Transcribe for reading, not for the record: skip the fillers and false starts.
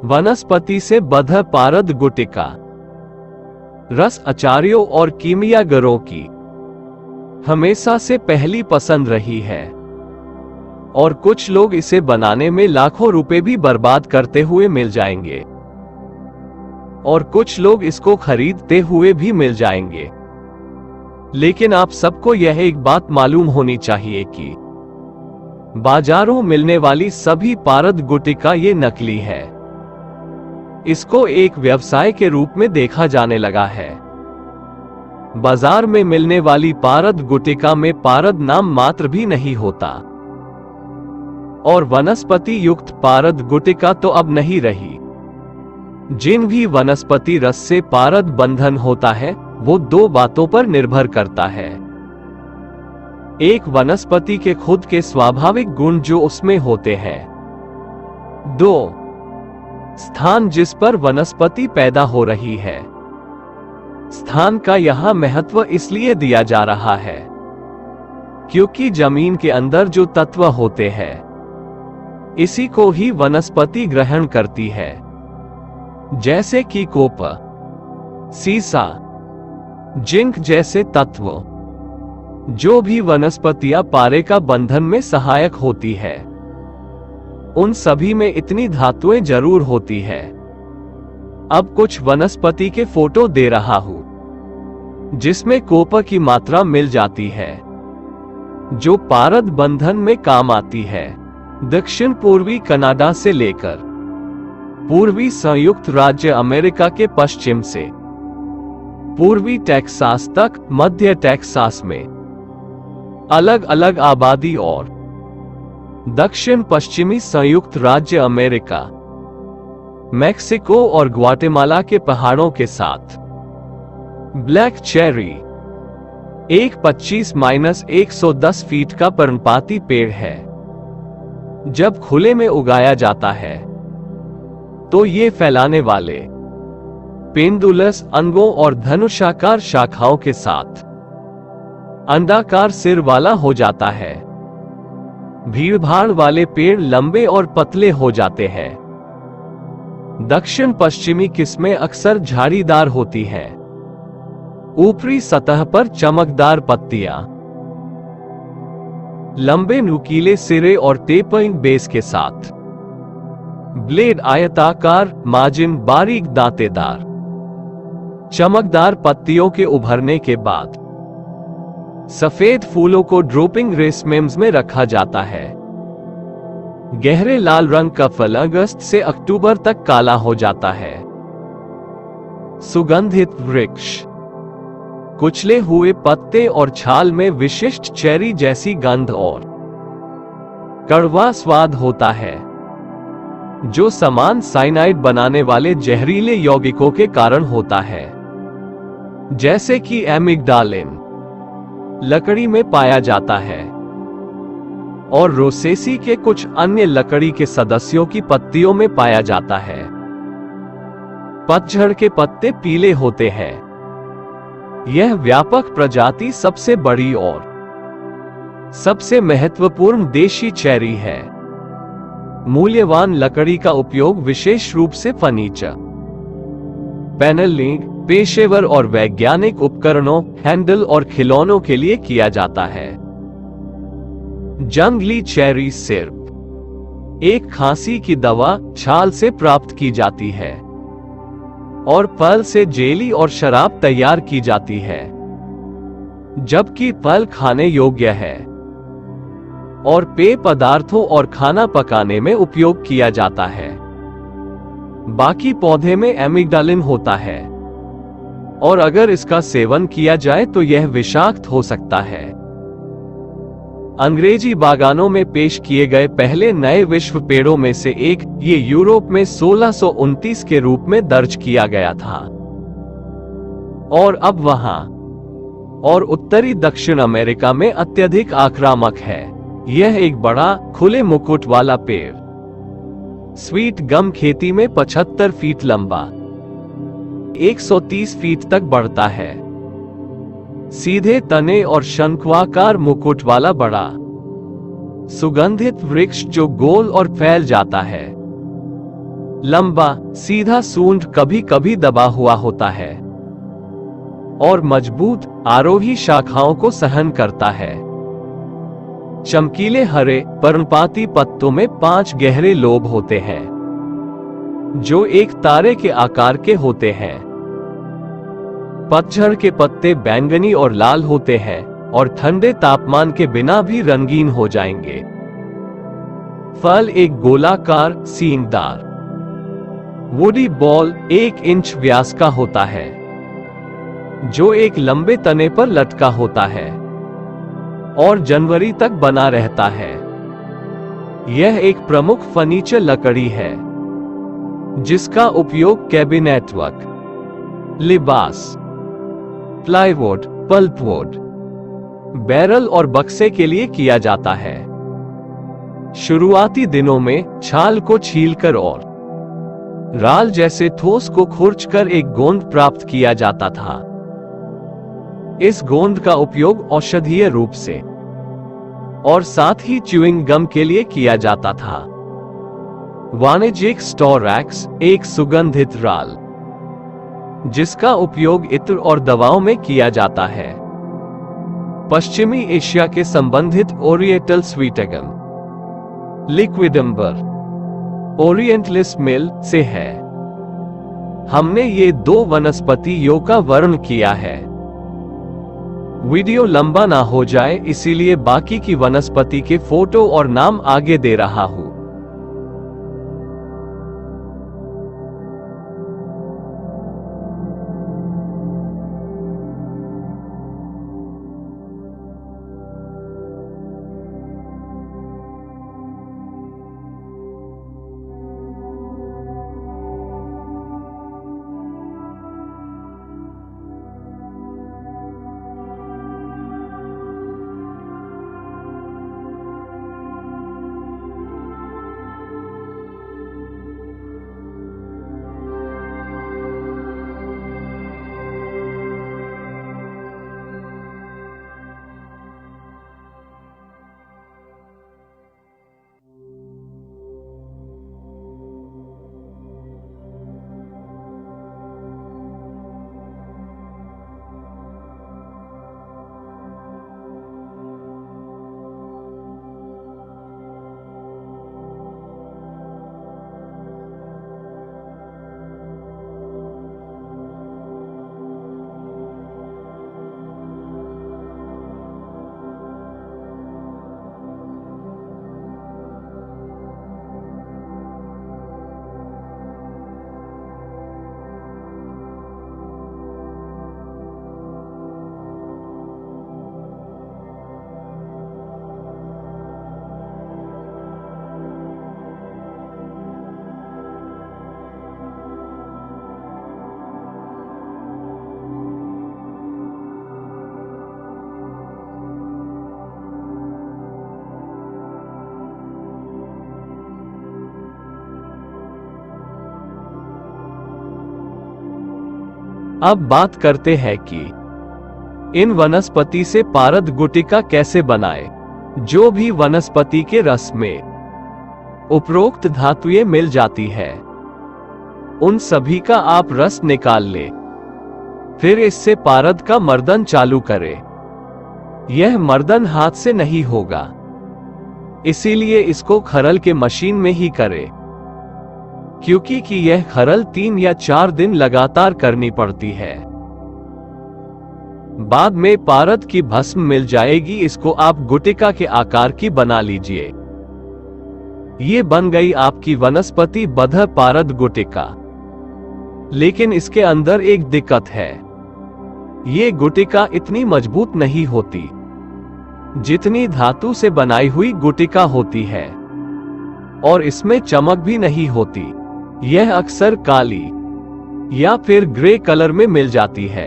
वनस्पति से बद्ध पारद गुटिका रस आचार्यों और कीमियागरों की हमेशा से पहली पसंद रही है और कुछ लोग इसे बनाने में लाखों रुपए भी बर्बाद करते हुए मिल जाएंगे और कुछ लोग इसको खरीदते हुए भी मिल जाएंगे। लेकिन आप सबको यह एक बात मालूम होनी चाहिए कि बाजारों मिलने वाली सभी पारद गुटिका ये नकली है। इसको एक व्यवसाय के रूप में देखा जाने लगा है। बाजार में मिलने वाली पारद गुटिका में पारद नाम मात्र भी नहीं होता और वनस्पति युक्त पारद गुटिका तो अब नहीं रही। जिन भी वनस्पति रस से पारद बंधन होता है वो दो बातों पर निर्भर करता है। एक, वनस्पति के खुद के स्वाभाविक गुण जो उसमें होते हैं। 2, स्थान जिस पर वनस्पति पैदा हो रही है। स्थान का यहां महत्व इसलिए दिया जा रहा है क्योंकि जमीन के अंदर जो तत्व होते हैं इसी को ही वनस्पति ग्रहण करती है, जैसे कि कॉपर, सीसा, जिंक जैसे तत्व। जो भी वनस्पतियां पारे का बंधन में सहायक होती है उन सभी में इतनी धातुएं जरूर होती है। अब कुछ वनस्पति के फोटो दे रहा हूं जिसमें कॉपर की मात्रा मिल जाती है जो पारद बंधन में काम आती है। दक्षिण पूर्वी कनाडा से लेकर पूर्वी संयुक्त राज्य अमेरिका के पश्चिम से पूर्वी टेक्सास तक मध्य टेक्सास में अलग अलग आबादी और दक्षिण पश्चिमी संयुक्त राज्य अमेरिका, मैक्सिको और ग्वाटेमाला के पहाड़ों के साथ ब्लैक चेरी एक 25-110 फीट का पर्णपाती पेड़ है। जब खुले में उगाया जाता है तो ये फैलाने वाले पेंडुलस अंगों और धनुषाकार शाखाओं के साथ अंडाकार सिर वाला हो जाता है। भीड़भाड़ वाले पेड़ लंबे और पतले हो जाते हैं। दक्षिण पश्चिमी किस्में अक्सर झाड़ीदार होती हैं। ऊपरी सतह पर चमकदार पत्तियां, लंबे नुकीले सिरे और टेपरिंग बेस के साथ। ब्लेड आयताकार, मार्जिन बारीक दांतेदार। चमकदार पत्तियों के उभरने के बाद सफेद फूलों को ड्रोपिंग रेसमेम्स में रखा जाता है। गहरे लाल रंग का फल अगस्त से अक्टूबर तक काला हो जाता है। सुगंधित वृक्ष, कुचले हुए पत्ते और छाल में विशिष्ट चेरी जैसी गंध और कड़वा स्वाद होता है जो समान साइनाइड बनाने वाले जहरीले यौगिकों के कारण होता है, जैसे कि एमिग्डालिन लकड़ी में पाया जाता है और रोसेसी के कुछ अन्य लकड़ी के सदस्यों की पत्तियों में पाया जाता है। पतझड़ के पत्ते पीले होते हैं। यह व्यापक प्रजाति सबसे बड़ी और सबसे महत्वपूर्ण देशी चेरी है। मूल्यवान लकड़ी का उपयोग विशेष रूप से फर्नीचर, पैनलिंग, पेशेवर और वैज्ञानिक उपकरणों, हैंडल और खिलौनों के लिए किया जाता है। जंगली चेरी सिर्फ एक खांसी की दवा छाल से प्राप्त की जाती है और फल से जेली और शराब तैयार की जाती है, जबकि फल खाने योग्य है और पेय पदार्थों और खाना पकाने में उपयोग किया जाता है। बाकी पौधे में एमिग्डालिन होता है और अगर इसका सेवन किया जाए तो यह विषाक्त हो सकता है। अंग्रेजी बागानों में पेश किए गए पहले नए विश्व पेड़ों में से एक ये यूरोप में 1629 के रूप में दर्ज किया गया था और अब वहां और उत्तरी दक्षिण अमेरिका में अत्यधिक आक्रामक है। यह एक बड़ा खुले मुकुट वाला पेड़ स्वीट गम खेती में 75 फीट लंबा 130 फीट तक बढ़ता है। सीधे तने और शंक्वाकार मुकुट वाला बड़ा सुगंधित वृक्ष जो गोल और फैल जाता है। लंबा सीधा सूंड कभी कभी दबा हुआ होता है और मजबूत आरोही शाखाओं को सहन करता है। चमकीले हरे पर्णपाती पत्तों में 5 गहरे लोब होते हैं जो एक तारे के आकार के होते हैं। पतझड़ के पत्ते बैंगनी और लाल होते हैं और ठंडे तापमान के बिना भी रंगीन हो जाएंगे। फल एक गोलाकार सींगदार वुडी बॉल 1 इंच व्यास का होता है जो एक लंबे तने पर लटका होता है और जनवरी तक बना रहता है। यह एक प्रमुख फर्नीचर लकड़ी है जिसका उपयोग कैबिनेट वर्क, लिबास, प्लाईवुड, पल्पवुड, बैरल और बक्से के लिए किया जाता है। शुरुआती दिनों में छाल को छीलकर और राल जैसे ठोस को खुरचकर एक गोंद प्राप्त किया जाता था। इस गोंद का उपयोग औषधीय रूप से और साथ ही च्यूइंग गम के लिए किया जाता था। वाणिज्यिक स्टोरैक्स एक सुगंधित राल जिसका उपयोग इत्र और दवाओं में किया जाता है। पश्चिमी एशिया के संबंधित ओरिएंटल स्वीटगम लिक्विडम्बर ओरिएंटलिस मिल से है। हमने ये 2 वनस्पतियों का वर्णन किया है। वीडियो लंबा ना हो जाए इसीलिए बाकी की वनस्पति के फोटो और नाम आगे दे रहा हूं। अब बात करते हैं कि इन वनस्पति से पारद गुटिका कैसे बनाए। जो भी वनस्पति के रस में उपरोक्त धातुएं मिल जाती है उन सभी का आप रस निकाल ले, फिर इससे पारद का मर्दन चालू करें। यह मर्दन हाथ से नहीं होगा, इसीलिए इसको खरल के मशीन में ही करें, क्योंकि यह खरल 3 या 4 दिन लगातार करनी पड़ती है। बाद में पारद की भस्म मिल जाएगी, इसको आप गुटिका के आकार की बना लीजिए। ये बन गई आपकी वनस्पति बद्ध पारद गुटिका। लेकिन इसके अंदर एक दिक्कत है, ये गुटिका इतनी मजबूत नहीं होती जितनी धातु से बनाई हुई गुटिका होती है, और इसमें चमक भी नहीं होती। यह अक्सर काली या फिर ग्रे कलर में मिल जाती है।